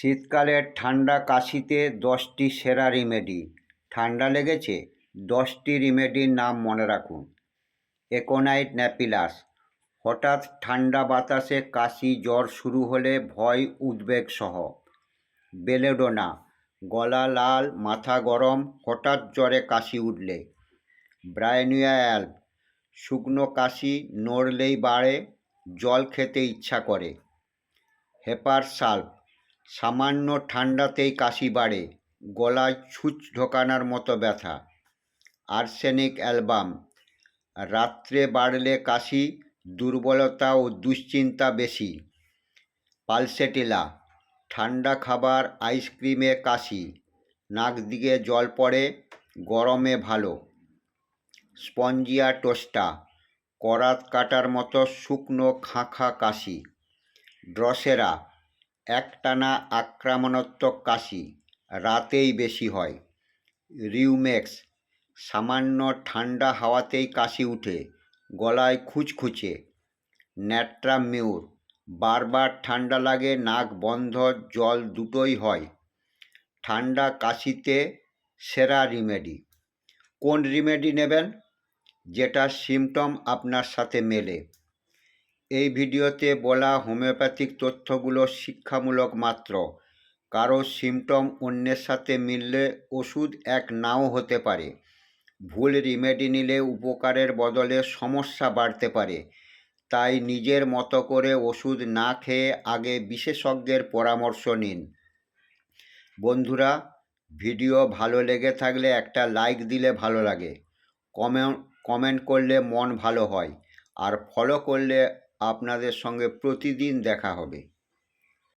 শীতকালে ঠান্ডা কাশিতে 10টি সেরা রিমেডি। ঠান্ডা লেগেছে? 10টি রিমেডির নাম মনে রাখুন। একোনাইট ন্যাপিলাস। হঠাৎ ঠান্ডা বাতাসে কাশি জ্বর শুরু হলে ভয় উদ্বেগ সহ। বেলেডোনা। গলা লাল, মাথা গরম, হঠাৎ জ্বরে কাশি উঠলে। ব্রায়োনিয়া অ্যালব। শুকনো কাশি নড়লেই বাড়ে, জল খেতে ইচ্ছা করে। Hepar solve. সামান্য ঠান্ডাতেই কাশি বাড়ে, গলায় ছুঁচ ঢোকানোর মতো ব্যথা। Arsenic album. রাত্রে বাড়লে কাশি, দুর্বলতা ও দুশ্চিন্তা বেশি। পালসেটিলা। ঠান্ডা খাবার, আইসক্রিমে কাশি, নাক দিকে জল পড়ে, গরমে ভালো। স্পঞ্জিয়া টোস্টা। করাত কাটার মতো শুকনো খাঁখা কাশি। ড্রসেরা। একটানা আক্রমণাত্মক কাশি, রাতেই বেশি হয়। রিউমেক্স। সামান্য ঠান্ডা হাওয়াতেই কাশি উঠে, গলায় খুঁচখুচে। ন্যাট্রামিউর। বারবার ঠান্ডা লাগে, নাক বন্ধ, জল দুটোই হয়। ঠান্ডা কাশিতে সেরা রিমেডি। কোন রিমেডি নেবেন? যেটা সিমটম আপনার সাথে মেলে। এই ভিডিওতে বলা হোমিওপ্যাথিক তথ্যগুলো শিক্ষামূলক মাত্র। কারো সিমটম অন্যের সাথে মিললে ওষুধ এক নাও হতে পারে। ভুল রিমেডি নিলে উপকারের বদলে সমস্যা বাড়তে পারে। তাই নিজের মতো করে ওষুধ না খেয়ে আগে বিশেষজ্ঞের পরামর্শ নিন। বন্ধুরা, ভিডিও ভালো লেগে থাকলে একটা লাইক দিলে ভালো লাগে, কমেন্ট করলে মন ভালো হয়, আর ফলো করলে আপনাদের সঙ্গে প্রতিদিন দেখা হবে।